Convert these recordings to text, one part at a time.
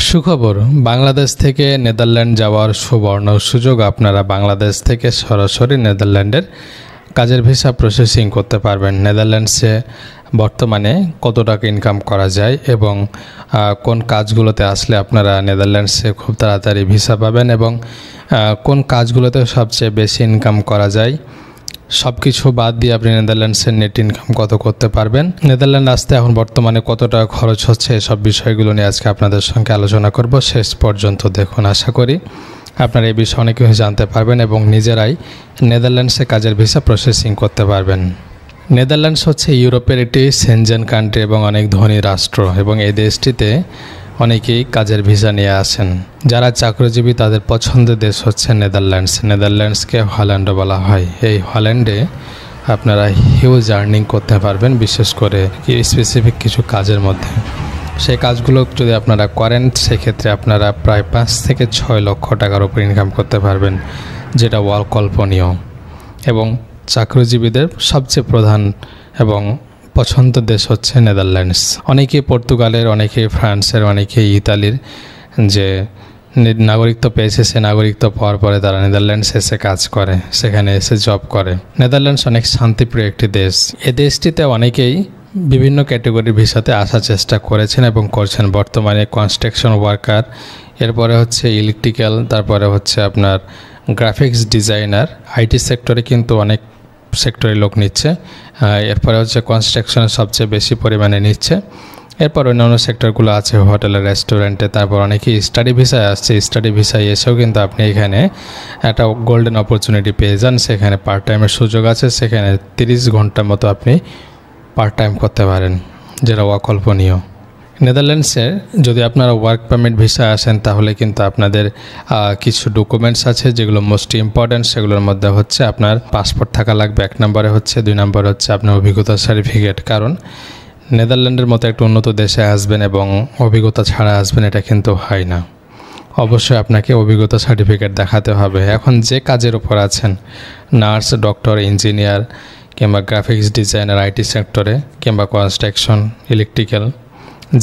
সুখবর, বাংলাদেশ থেকে নেদারল্যান্ড যাওয়ার সুবর্ণ সুযোগ। আপনারা বাংলাদেশ থেকে সরাসরি নেদারল্যান্ডের কাজের ভিসা প্রসেসিং করতে পারবেন। নেদারল্যান্ডসে বর্তমানে কত টাকা ইনকাম করা যায় এবং কোন কাজগুলোতে আসলে আপনারা নেদারল্যান্ডসে খুব তাড়াতাড়ি ভিসা পাবেন এবং কোন কাজগুলোতে সবচেয়ে বেশি ইনকাম করা যায়, সব কিছু বাদ দিয়ে আপনি নেদারল্যান্ডসের নেট ইনকাম কত করতে পারবেন, নেদারল্যান্ড আসতে এখন বর্তমানে কত টাকা খরচ হচ্ছে, এসব বিষয়গুলো নিয়ে আজকে আপনাদের সঙ্গে আলোচনা করব। শেষ পর্যন্ত দেখুন, আশা করি আপনারা এই বিষয়ে অনেক কিছু জানতে পারবেন এবং নিজেরাই নেদারল্যান্ডসে কাজের ভিসা প্রসেসিং করতে পারবেন। নেদারল্যান্ডস হচ্ছে ইউরোপের একটি সেনজেন কান্ট্রি এবং অনেক ধনী রাষ্ট্র এবং এই দেশটিতে অনেকেই কাজের ভিসা নিয়ে আসেন। যারা চাকরিজীবী তাদের পছন্দের দেশ হচ্ছে নেদারল্যান্ডস। নেদারল্যান্ডসকে হল্যান্ডও বলা হয়। এই হল্যান্ডে আপনারা হিউজ আর্নিং করতে পারবেন, বিশেষ করে স্পেসিফিক কিছু কাজের মধ্যে। সেই কাজগুলো যদি আপনারা করেন সেক্ষেত্রে আপনারা প্রায় 5 থেকে 6 লক্ষ টাকার উপর ইনকাম করতে পারবেন, যেটা অকল্পনীয়। এবং চাকরিজীবীদের সবচেয়ে প্রধান এবং পছন্দের দেশ হচ্ছে নেদারল্যান্ডস। অনেকেই পর্তুগালের, অনেকেই ফ্রান্সের, অনেকেই ইতালির যে নাগরিকত্ব পেয়েছে সে নাগরিকত্ব পাওয়ার পরে তারা নেদারল্যান্ডস এসে কাজ করে, সেখানে এসে জব করে। নেদারল্যান্ডস অনেক শান্তিপ্রিয় একটি দেশ। এ দেশটিতে অনেকেই বিভিন্ন ক্যাটাগরির ভিসাতে আসার চেষ্টা করেছেন এবং করছেন। বর্তমানে কনস্ট্রাকশন ওয়ার্কার, এরপরে হচ্ছে ইলেকট্রিক্যাল, তারপরে হচ্ছে আপনার গ্রাফিক্স ডিজাইনার, আইটি সেক্টরে কিন্তু অনেক সেক্টরে লোক নিচ্ছে। এরপরে হচ্ছে কনস্ট্রাকশনের সবচেয়ে বেশি পরিমাণে নিচ্ছে। এরপর অন্যান্য সেক্টরগুলো আছে হোটেলে, রেস্টুরেন্টে। তারপর অনেকেই স্টাডি ভিসায় আসছে। স্টাডি ভিসায় এসেও কিন্তু আপনি এখানে একটা গোল্ডেন অপরচুনিটি পেয়ে যান। সেখানে পার্ট টাইমের সুযোগ আছে। সেখানে 30 ঘন্টার মতো আপনি পার্ট টাইম করতে পারেন, যেটা অকল্পনীয়। নেদারল্যান্ডসে যদি আপনারা ওয়ার্ক পারমিট ভিসায় আসেন তাহলে কিন্তু আপনাদের কিছু ডকুমেন্টস আছে যেগুলো মোস্ট ইম্পর্ট্যান্ট। সেগুলোর মধ্যে হচ্ছে আপনার পাসপোর্ট থাকা লাগবে 1 নম্বরে হচ্ছে, 2 নম্বরে হচ্ছে আপনার অভিজ্ঞতা সার্টিফিকেট। কারণ নেদারল্যান্ডের মতো একটা উন্নত দেশে আসবেন এবং অভিজ্ঞতা ছাড়া আসবেন, এটা কিন্তু হয় না। অবশ্যই আপনাকে অভিজ্ঞতা সার্টিফিকেট দেখাতে হবে। এখন যে কাজের উপর আছেন, নার্স, ডক্টর, ইঞ্জিনিয়ার কিংবা গ্রাফিক্স ডিজাইনার আইটি সেক্টরে কিংবা কনস্ট্রাকশন, ইলেকট্রিক্যাল,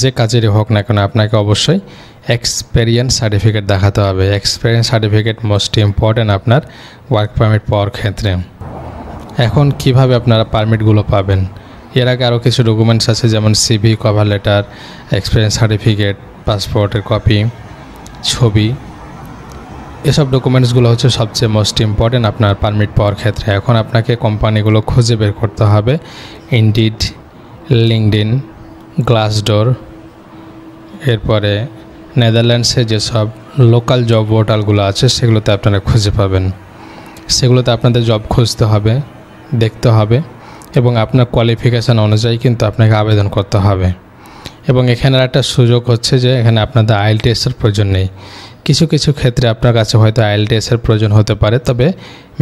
যে কাজেরই হোক না কেন আপনাকে অবশ্যই এক্সপেরিয়েন্স সার্টিফিকেট দেখাতে হবে। এক্সপেরিয়েন্স সার্টিফিকেট মোস্ট ইম্পর্ট্যান্ট আপনার ওয়ার্ক পারমিট পাওয়ার ক্ষেত্রে। এখন কিভাবে আপনারা পারমিটগুলো পাবেন? এর আগে আরও কিছু ডকুমেন্টস আছে, যেমন CV, cover letter, experience certificate, পাসপোর্টের কপি, ছবি। এসব ডকুমেন্টসগুলো হচ্ছে সবচেয়ে মোস্ট ইম্পর্ট্যান্ট আপনার পারমিট পাওয়ার ক্ষেত্রে। এখন আপনাকে কোম্পানিগুলো খুঁজে বের করতে হবে। ইনডিড, লিঙ্কডইন, গ্লাসডোর, এরপরে নেদারল্যান্ডসে যেসব লোকাল জব পোর্টালগুলো আছে সেগুলোতে আপনারা খুঁজে পাবেন। সেগুলোতে আপনাদের জব খুঁজতে হবে, দেখতে হবে এবং আপনার কোয়ালিফিকেশান অনুযায়ী কিন্তু আপনাকে আবেদন করতে হবে। এবং এখানের একটা সুযোগ হচ্ছে যে এখানে আপনাদের আইএলটিএসের প্রয়োজন নেই। কিছু কিছু ক্ষেত্রে আপনার কাছে হয়তো আইএলটিএসের প্রয়োজন হতে পারে, তবে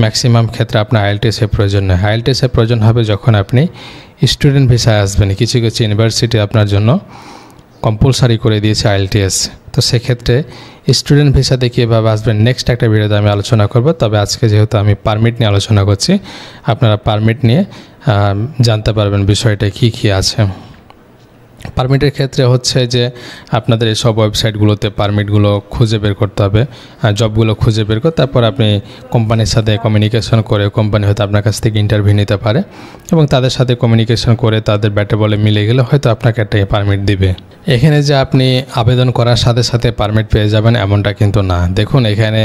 ম্যাক্সিমাম ক্ষেত্রে আপনার আইএলটিএসের প্রয়োজন নেই। আইএলটিএসের প্রয়োজন হবে যখন আপনি স্টুডেন্ট ভিসায় আসবেন। কিছু কিছু ইউনিভার্সিটি আপনার জন্য কম্পালসারি করে দিয়েছে আইএলটিএস। তো সেক্ষেত্রে স্টুডেন্ট ভিসাতে কীভাবে আসবেন নেক্সট একটা ভিডিওতে আমি আলোচনা করব। তবে আজকে যেহেতু আমি পারমিট নিয়ে আলোচনা করছি, আপনারা পারমিট নিয়ে জানতে পারবেন বিষয়টা কী কী আছে। পারমিটের ক্ষেত্রে হচ্ছে যে আপনাদের এইসব ওয়েবসাইটগুলোতে পারমিটগুলো খুঁজে বের করতে হবে, জবগুলো খুঁজে বের করে তারপর আপনি কোম্পানির সাথে কমিউনিকেশন করে, কোম্পানি হয়তো আপনার কাছ থেকে ইন্টারভিউ নিতে পারে এবং তাদের সাথে কমিউনিকেশন করে তাদের ব্যাটে বলে মিলে গেলে হয়তো আপনাকে একটা পারমিট দিবে। এখানে যে আপনি আবেদন করার সাথে সাথে পারমিট পেয়ে যাবেন এমনটা কিন্তু না। দেখুন, এখানে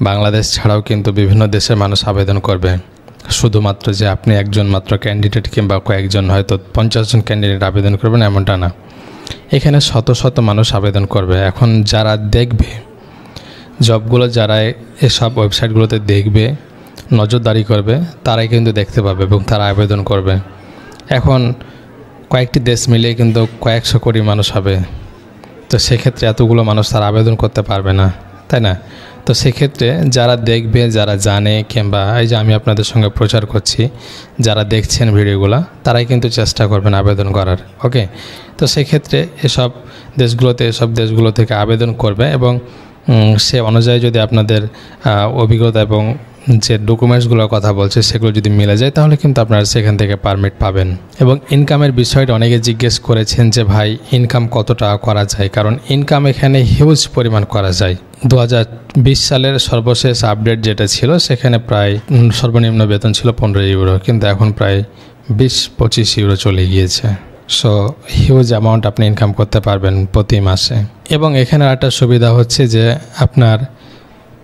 বাংলাদেশ ছাড়াও কিন্তু বিভিন্ন দেশের মানুষ আবেদন করবে। শুধুমাত্র যে আপনি একজন মাত্র ক্যান্ডিডেট কিংবা কয়েকজন হয়তো 50 জন ক্যান্ডিডেট আবেদন করবেন এমনটা না। এখানে শত শত মানুষ আবেদন করবে। এখন যারা দেখবে জবগুলো, যারা এসব ওয়েবসাইটগুলোতে দেখবে, নজরদারি করবে, তারাই কিন্তু দেখতে পাবে এবং তারা আবেদন করবে। এখন কয়েকটি দেশ মিলে কিন্তু কয়েকশো কোটি মানুষ হবে। তো সেক্ষেত্রে এতগুলো মানুষ তারা আবেদন করতে পারবে না, তাই না? তো সেক্ষেত্রে যারা দেখবে, যারা জানে, কিংবা এই যে আমি আপনাদের সঙ্গে প্রচার করছি, যারা দেখছেন ভিডিওগুলো, তারাই কিন্তু চেষ্টা করবেন আবেদন করার। ওকে, তো সেক্ষেত্রে এসব দেশগুলো থেকে আবেদন করবে এবং সে অনুযায়ী যদি আপনাদের অভিজ্ঞতা এবং যে ডকুমেন্টসগুলোর কথা বলছে সেগুলো যদি মিলে যায় তাহলে কিন্তু আপনারা সেখান থেকে পারমিট পাবেন। এবং ইনকামের বিষয়টা অনেকে জিজ্ঞেস করেছেন যে ভাই ইনকাম কত টাকা করা যায়, কারণ ইনকাম এখানে হিউজ পরিমাণ করা যায়। 2020 সালের সর্বশেষ আপডেট যেটা ছিল সেখানে প্রায় সর্বনিম্ন বেতন ছিল 15 ইউরো, কিন্তু এখন প্রায় 20-25 ইউরো চলে গিয়েছে। সো হিউজ অ্যামাউন্ট আপনি ইনকাম করতে পারবেন প্রতি মাসে। এবং এখানে একটা সুবিধা হচ্ছে যে আপনার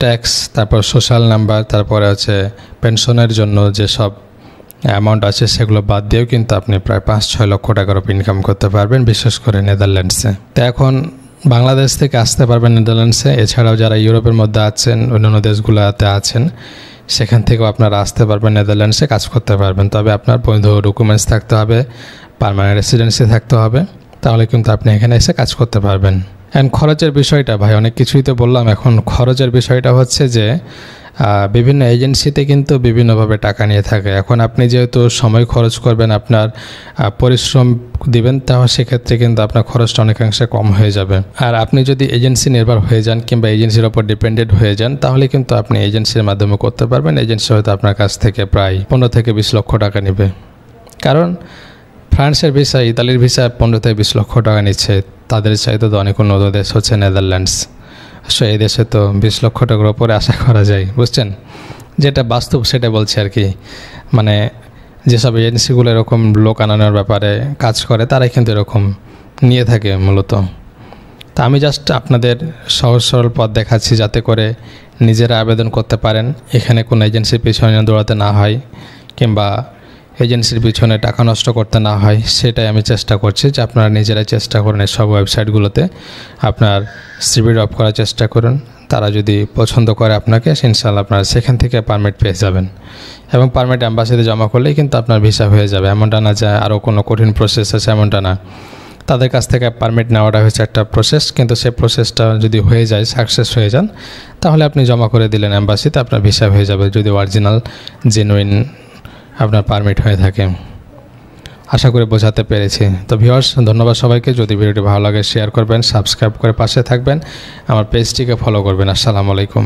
ট্যাক্স, তারপর সোশ্যাল নাম্বার, তারপরে হচ্ছে পেনশনের জন্য যেসব অ্যামাউন্ট আছে সেগুলো বাদ দিয়েও কিন্তু আপনি প্রায় 5-6 লক্ষ টাকার উপর ইনকাম করতে পারবেন, বিশেষ করে নেদারল্যান্ডসে। তো এখন বাংলাদেশ থেকে আসতে পারবেন নেদারল্যান্ডসে, এছাড়াও যারা ইউরোপের মধ্যে আছেন, অন্যান্য দেশগুলোতে আছেন, সেখান থেকেও আপনারা আসতে পারবেন, নেদারল্যান্ডসে কাজ করতে পারবেন। তবে আপনার বৈধ ডকুমেন্টস থাকতে হবে, পার্মানেন্ট রেসিডেন্সি থাকতে হবে, তাহলে কিন্তু আপনি এখানে এসে কাজ করতে পারবেন। অ্যান্ড খরচের বিষয়টা ভাই অনেক কিছুই তো বললাম, এখন খরচের বিষয়টা হচ্ছে যে বিভিন্ন এজেন্সিতে কিন্তু বিভিন্নভাবে টাকা নিয়ে থাকে। এখন আপনি যেহেতু সময় খরচ করবেন, আপনার পরিশ্রম দিবেন, তাহলে সেক্ষেত্রে কিন্তু আপনার খরচটা অনেকাংশে কম হয়ে যাবে। আর আপনি যদি এজেন্সি নির্ভর হয়ে যান কিংবা এজেন্সির ওপর ডিপেন্ডেন্ট হয়ে যান, তাহলে কিন্তু আপনি এজেন্সির মাধ্যমে করতে পারবেন। এজেন্সি হয়তো আপনার কাছ থেকে প্রায় 15-20 লক্ষ টাকা নেবে, কারণ ফ্রান্সের ভিসা, ইতালির ভিসা 15-20 লক্ষ টাকা নিচ্ছে। তাদের চাইতে তো অনেক উন্নত দেশ হচ্ছে নেদারল্যান্ডস। সো এই দেশে তো 20 লক্ষ টাকার উপরে আশা করা যায়, বুঝছেন? যেটা বাস্তব সেটা বলছি আর কি। মানে যেসব এজেন্সিগুলো এরকম লোক আনানোর ব্যাপারে কাজ করে তারাই কিন্তু এরকম নিয়ে থাকে মূলত। তা আমি জাস্ট আপনাদের সহজ সরল পথ দেখাচ্ছি যাতে করে নিজেরা আবেদন করতে পারেন, এখানে কোনো এজেন্সির পিছনে দৌড়াতে না হয় কিংবা এজেন্সির পিছনে টাকা নষ্ট করতে না হয়। সেটাই আমি চেষ্টা করছি যে আপনারা নিজেরাই চেষ্টা করুন, সব ওয়েবসাইটগুলোতে আপনার সিভি ড্রপ করার চেষ্টা করুন। তারা যদি পছন্দ করে আপনাকে, ইনশাআল্লাহ আপনারা সেখান থেকে পারমিট পেয়ে যাবেন। এবং পারমিট অ্যাম্বাসিতে জমা করলেই কিন্তু আপনার ভিসা হয়ে যাবে। এমনটা না যে আরও কোনো কঠিন প্রসেস আছে, এমনটা না। তাদের কাছ থেকে পারমিট নেওয়াটা হচ্ছে একটা প্রসেস, কিন্তু সেই প্রসেসটা যদি হয়ে যায়, সাকসেস হয়ে যান, তাহলে আপনি জমা করে দিলেন অ্যাম্বাসিতে, আপনার ভিসা হয়ে যাবে, যদি অরিজিনাল জেনুইন আপনার পারমিট হয়ে থাকে। আশা করি বোঝাতে পেরেছি। তো ভিউয়ার্স, ধন্যবাদ সবাইকে। যদি ভিডিওটি ভালো লাগে শেয়ার করবেন, সাবস্ক্রাইব করে পাশে থাকবেন, আমার পেজটিকে ফলো করবেন। আসসালামু আলাইকুম।